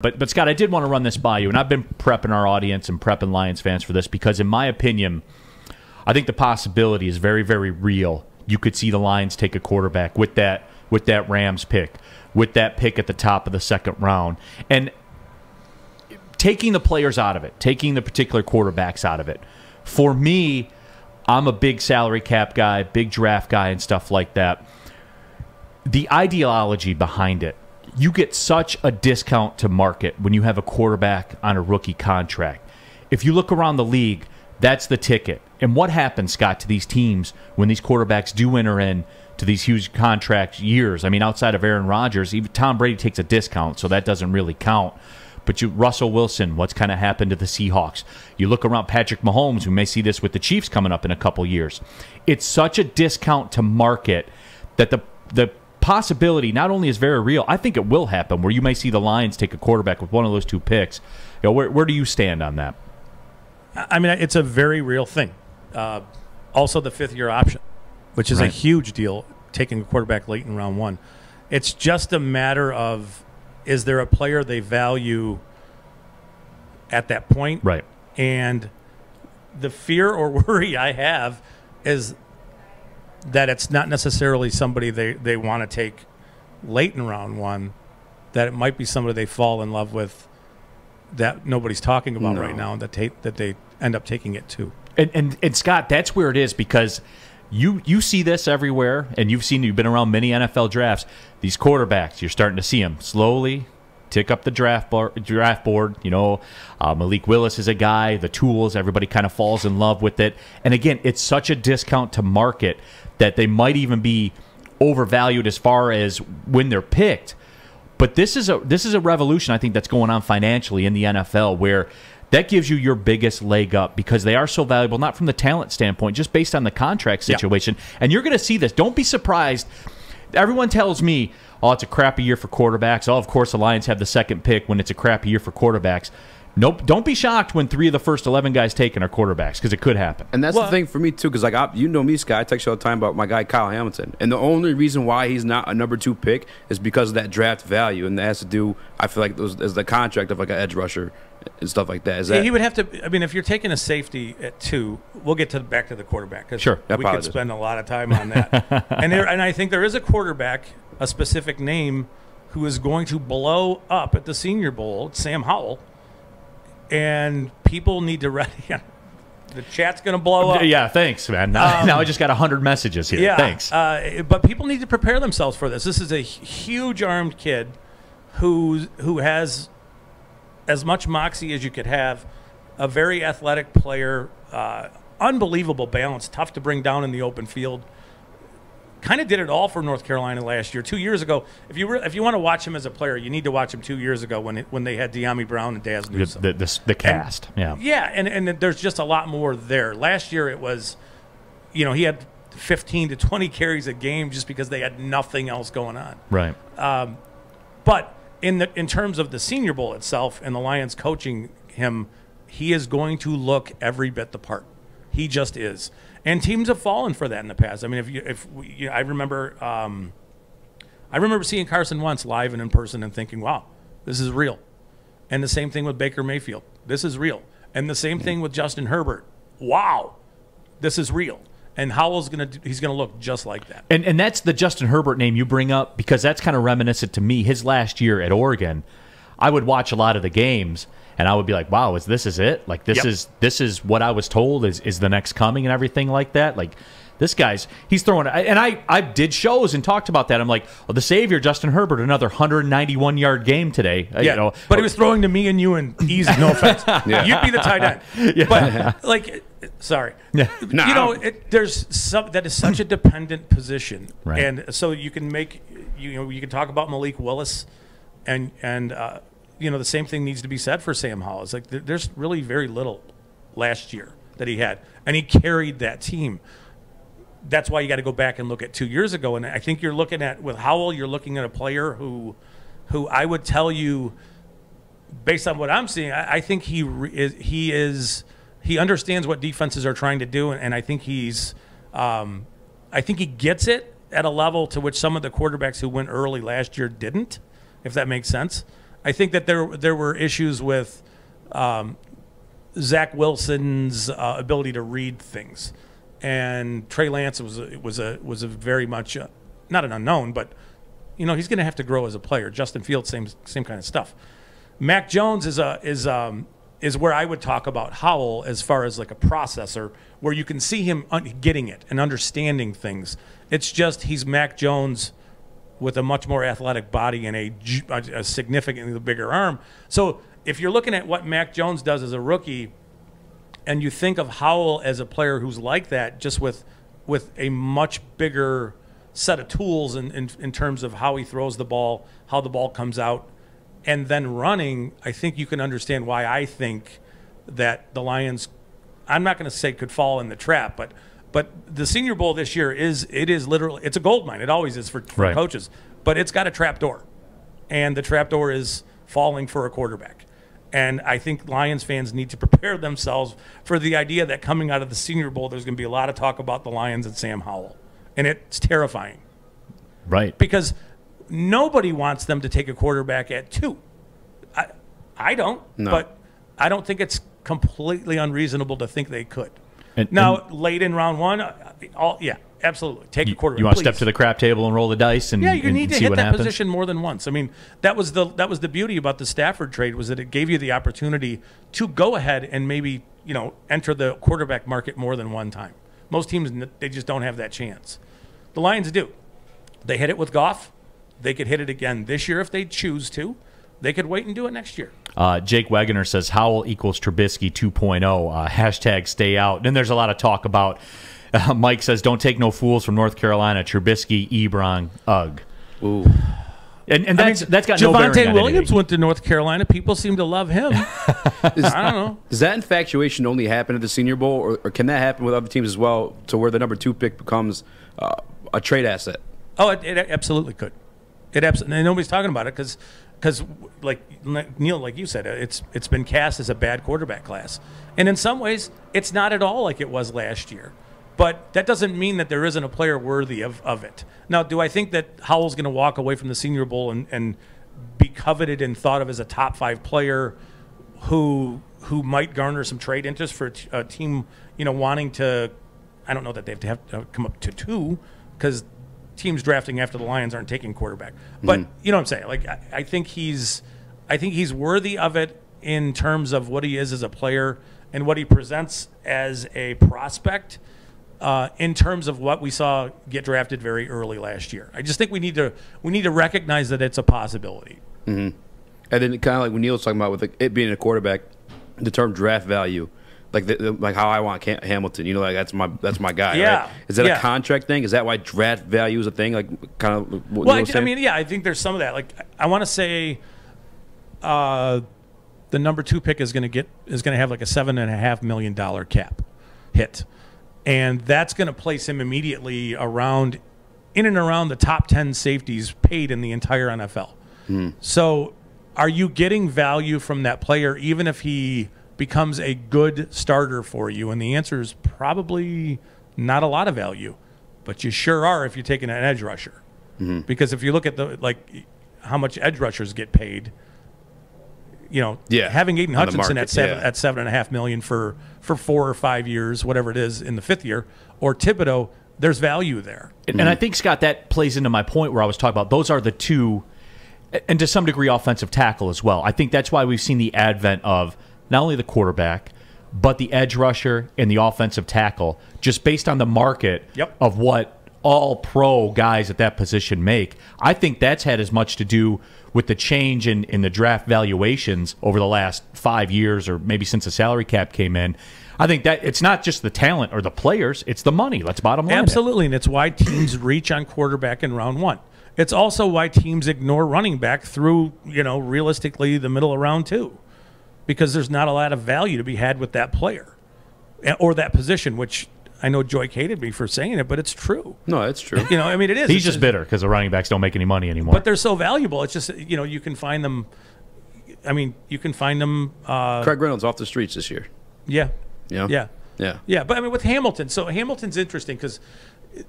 But Scott, I did want to run this by you, and I've been prepping our audience and prepping Lions fans for this because, in my opinion, I think the possibility is very, very real. You could see the Lions take a quarterback with that Rams pick, with that pick at the top of the second round, and taking the players out of it, taking the particular quarterbacks out of it. For me, I'm a big salary cap guy, big draft guy, and stuff like that. The ideology behind it. You get such a discount to market when you have a quarterback on a rookie contract. If you look around the league, that's the ticket. And what happens, Scott, to these teams when these quarterbacks do enter in to these huge contract years? I mean, outside of Aaron Rodgers, even Tom Brady takes a discount, so that doesn't really count. But Russell Wilson, what's kind of happened to the Seahawks? You look around Patrick Mahomes, we may see this with the Chiefs coming up in a couple years. It's such a discount to market that the possibility not only is very real, I think it will happen where you may see the Lions take a quarterback with one of those two picks. You know, where do you stand on that? I mean, it's a very real thing. Also, the fifth-year option, which is a huge deal, taking a quarterback late in round one. It's just a matter of, is there a player they value at that point? Right. And the fear or worry I have is that it's not necessarily somebody they want to take late in round one, that it might be somebody they fall in love with that nobody's talking about right now, that they end up taking it to. And Scott, that's where it is, because you see this everywhere, and you've been around many NFL drafts. These quarterbacks, you're starting to see them slowly tick up the draft board. You know, Malik Willis is a guy, the tools, everybody kind of falls in love with it. And again, it's such a discount to market that they might even be overvalued as far as when they're picked. But this is a revolution, I think, that's going on financially in the NFL, where that gives you your biggest leg up because they are so valuable, not from the talent standpoint, just based on the contract situation. Yeah. And you're going to see this. Don't be surprised. Everyone tells me, oh, it's a crappy year for quarterbacks. Oh, of course, the Lions have the second pick when it's a crappy year for quarterbacks. Nope. Don't be shocked when 3 of the first 11 guys taken are quarterbacks, because it could happen. And that's the thing for me, too, because you know me, Scott. I text you all the time about my guy Kyle Hamilton. And the only reason why he's not a number 2 pick is because of that draft value. And that has to do, I feel like, is the contract of like an edge rusher and stuff like that. He would have to, I mean, if you're taking a safety at 2, we'll get back to the quarterback, because we could spend a lot of time on that. and I think there is a quarterback, a specific name, who is going to blow up at the Senior Bowl. It's Sam Howell. And people need to ready. The chat's going to blow up. Yeah, thanks, man. Now I just got 100 messages here. Yeah, thanks. But people need to prepare themselves for this. This is a huge-armed kid who has as much moxie as you could have, a very athletic player, unbelievable balance, tough to bring down in the open field. Kind of did it all for North Carolina last year. 2 years ago, if you want to watch him as a player, you need to watch him 2 years ago when they had De'Ami Brown and Daz Newsome. The cast, and there's just a lot more there. Last year it was, he had 15 to 20 carries a game just because they had nothing else going on. Right. But in terms of the Senior Bowl itself and the Lions coaching him, he is going to look every bit the part. He just is. And teams have fallen for that in the past. I mean, I remember seeing Carson Wentz live and in person and thinking, "Wow, this is real." And the same thing with Baker Mayfield. This is real. And the same thing with Justin Herbert. Wow, this is real. And Howell's he's gonna look just like that. And that's the Justin Herbert name you bring up, because that's kind of reminiscent to me. His last year at Oregon, I would watch a lot of the games, and I would be like, wow, this is it? Like, this is what I was told is the next coming and everything like that? Like, this he's throwing – and I did shows and talked about that. I'm like, well, the savior, Justin Herbert, another 191-yard game today. Yeah, but he was throwing to me and you and easy, no offense. You'd be the tight end. Yeah. But, sorry. Yeah. That is such a dependent position. Right. And so you can you can talk about Malik Willis and the same thing needs to be said for Sam Howell. It's like there's really very little last year that he had, and he carried that team. That's why you got to go back and look at 2 years ago. And I think you're looking at, with Howell, you're looking at a player who I would tell you, based on what I'm seeing, I think he understands what defenses are trying to do, and I think he gets it at a level to which some of the quarterbacks who went early last year didn't, if that makes sense. I think that there were issues with Zach Wilson's ability to read things, and Trey Lance was a very much not an unknown, but he's going to have to grow as a player. Justin Fields, same kind of stuff. Mac Jones is where I would talk about Howell as far as like a processor, where you can see him getting it and understanding things. It's just he's Mac Jones with a much more athletic body and a significantly bigger arm. So if you're looking at what Mac Jones does as a rookie, and you think of Howell as a player who's like that, just with a much bigger set of tools in terms of how he throws the ball, how the ball comes out, and then running, I think you can understand why I think that the Lions, I'm not going to say could fall in the trap, but the Senior Bowl this year is literally, it's a gold mine. It always is for right. coaches, but it's got a trap door, and the trap door is falling for a quarterback. And I think Lions fans need to prepare themselves for the idea that coming out of the Senior Bowl, there's going to be a lot of talk about the Lions and Sam Howell, and it's terrifying. Right. Because nobody wants them to take a quarterback at 2. I don't, no. But I don't think it's completely unreasonable to think they could. And Late in round 1, absolutely. Take a quarterback. You want to step to the crap table and roll the dice and you need to see hit what that happens? position more than once. I mean, that was the beauty about the Stafford trade, was that it gave you the opportunity to go ahead and maybe enter the quarterback market more than one time. Most teams, they just don't have that chance. The Lions do. They hit it with Goff. They could hit it again this year if they choose to. They could wait and do it next year. Jake Wegener says Howell equals Trubisky 2.0. Hashtag stay out. Then there's a lot of talk about, Mike says, don't take no fools from North Carolina. Trubisky, Ebron, ugh. Ooh. And that's got no bearing on Javonte Williams anything. went to North Carolina. People seem to love him. I don't know. Does that infatuation only happen at the Senior Bowl, or can that happen with other teams as well, to where the number 2 pick becomes a trade asset? Oh, it absolutely could. It absolutely. And nobody's talking about it because, like Neal, like you said, it's been cast as a bad quarterback class, and in some ways, it's not at all like it was last year. But that doesn't mean that there isn't a player worthy of it. Now, do I think that Howell's going to walk away from the Senior Bowl and be coveted and thought of as a top 5 player who might garner some trade interest for a team, wanting to? I don't know that they have to come up to 2, because teams drafting after the Lions aren't taking quarterback. But you know what I'm saying? Like, I think he's worthy of it in terms of what he is as a player and what he presents as a prospect. In terms of what we saw get drafted very early last year, I just think we need to recognize that it's a possibility. Mm-hmm. And then kind of like when Neal was talking about with it being a quarterback, the term draft value, like how I want Hamilton, like that's my guy. Yeah. Right? Is that a contract thing? Is that why draft value is a thing? Like kind of. What I think there's some of that. Like, I want to say, the number 2 pick is going to have like a $7.5 million cap hit. And that's going to place him immediately in and around the top 10 safeties paid in the entire NFL. So are you getting value from that player even if he becomes a good starter for you? And the answer is probably not a lot of value. But you sure are if you're taking an edge rusher. Because if you look at how much edge rushers get paid, having Aiden Hutchinson at $7.5 million for 4 or 5 years, whatever it is, in the 5th year, or Thibodeau, there's value there. And I think, Scott, that plays into my point where I was talking about those are the 2, and to some degree offensive tackle as well. I think that's why we've seen the advent of not only the quarterback, but the edge rusher and the offensive tackle, just based on the market of what all pro guys at that position make. I think that's had as much to do with the change in the draft valuations over the last 5 years, or maybe since the salary cap came in. I think that it's not just the talent or the players, it's the money. Let's bottom line. Absolutely, and it's why teams reach on quarterback in round 1. It's also why teams ignore running back through, realistically the middle of round 2, because there's not a lot of value to be had with that player or that position, which I know Joy hated me for saying it, but it's true. No, it's true. It is. He's just bitter because the running backs don't make any money anymore. But they're so valuable. It's just, you can find them. I mean, you can find them. Craig Reynolds off the streets this year. Yeah. Yeah. But I mean, with Hamilton, so Hamilton's interesting because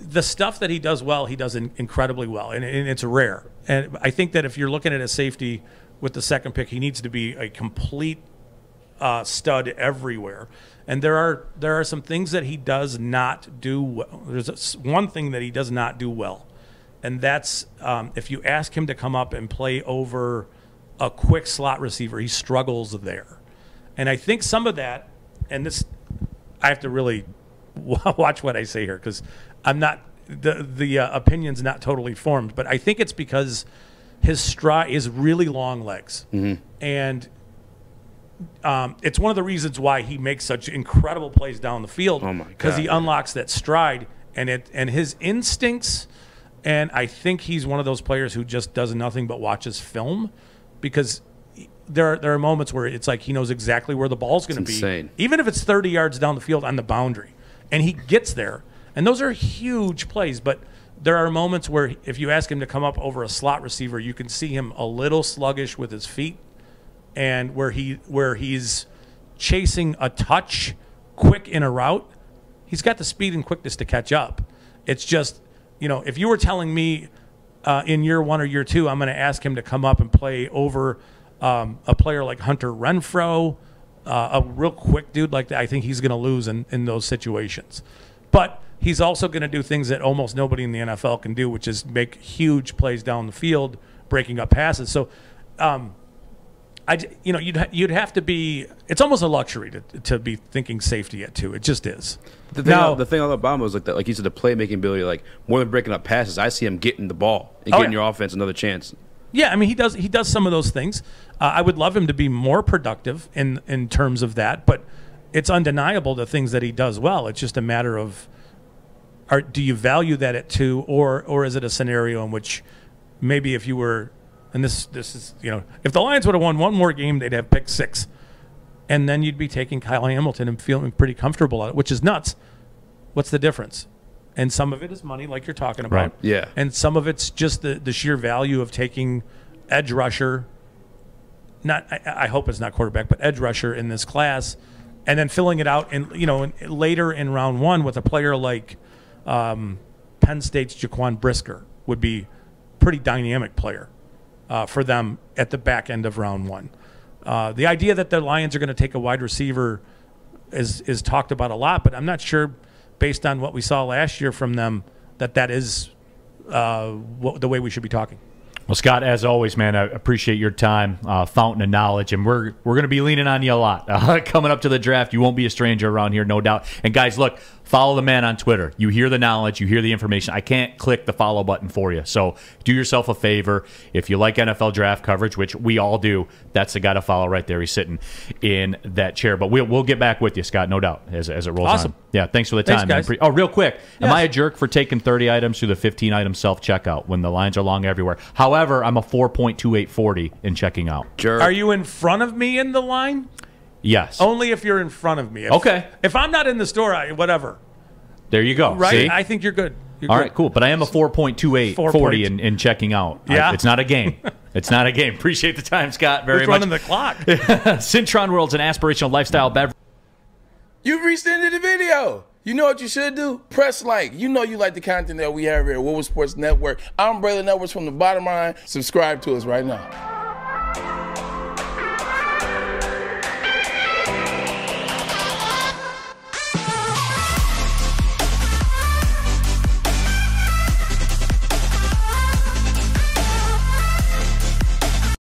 the stuff that he does well, he does incredibly well, and it's rare. And I think that if you're looking at a safety with the second pick. He needs to be a complete stud everywhere. And there are some things that he does not do well. There's one thing that he does not do well, and that's if you ask him to come up and play over a quick slot receiver, he struggles there. And I think some of that, and this, I have to really watch what I say here because I'm not the opinion's not totally formed, but I think it's because his stride is really long legs, and it's one of the reasons why he makes such incredible plays down the field. Oh my God! Because he unlocks that stride and his instincts. And I think he's one of those players who just does nothing but watches film, because there are moments where it's like he knows exactly where the ball's going to be, insane. Even if it's 30 yards down the field on the boundary, and he gets there. And those are huge plays, but there are moments where if you ask him to come up over a slot receiver, you can see him a little sluggish with his feet. And where he's chasing a touch quick in a route, he's got the speed and quickness to catch up. It's just, if you were telling me in year 1 or year 2, I'm going to ask him to come up and play over a player like Hunter Renfrow, a real quick dude like that, I think he's going to lose in those situations. But he's also going to do things that almost nobody in the NFL can do, which is make huge plays down the field, breaking up passes. So, you'd have to be. It's almost a luxury to be thinking safety at 2. It just is. The thing on Obama was like that. Like you said, the playmaking ability. Like more than breaking up passes, I see him getting the ball and getting your offense another chance. Yeah, I mean he does some of those things. I would love him to be more productive in terms of that, but it's undeniable the things that he does well. It's just a matter of, do you value that at 2, or is it a scenario in which maybe if you were. And this is, if the Lions would have won one more game, they'd have pick 6. And then you'd be taking Kyle Hamilton and feeling pretty comfortable at it, which is nuts. What's the difference? And some of it is money, like you're talking about. Right. Yeah. And some of it's just the sheer value of taking edge rusher, I hope it's not quarterback, but edge rusher in this class, and then filling it out later in round 1 with a player like Penn State's Jaquan Brisker would be a pretty dynamic player. For them at the back end of round 1. The idea that the Lions are going to take a wide receiver is talked about a lot, but I'm not sure, based on what we saw last year from them, that is the way we should be talking. Well, Scott, as always, man, I appreciate your time, fountain of knowledge, and we're going to be leaning on you a lot coming up to the draft. You won't be a stranger around here, no doubt. And guys, look, follow the man on Twitter. You hear the knowledge, you hear the information. I can't click the follow button for you, so do yourself a favor. If you like NFL draft coverage, which we all do, that's the guy to follow right there. He's sitting in that chair. But we'll get back with you, Scott, no doubt, as it rolls awesome. on. Yeah, thanks for the time. Thanks, guys. Oh, real quick, Yes. Am I a jerk for taking 30 items through the 15-item self-checkout when the lines are long everywhere? However, I'm a 4.2840 in checking out. Jerk. Are you in front of me in the line? Yes. Only if you're in front of me. Okay. If I'm not in the store, whatever. There you go. Right? See? I think you're good. All right, cool. But I am a 4.2840 in checking out. Yeah. It's not a game. It's not a game. Appreciate the time, Scott, very Who's much. running the clock? Cintron World's an aspirational lifestyle beverage. You've reached the end of the video. You know what you should do? Press like. You know you like the content that we have here at Woodward Sports Network. I'm Braylon Edwards from the bottom line. Subscribe to us right now.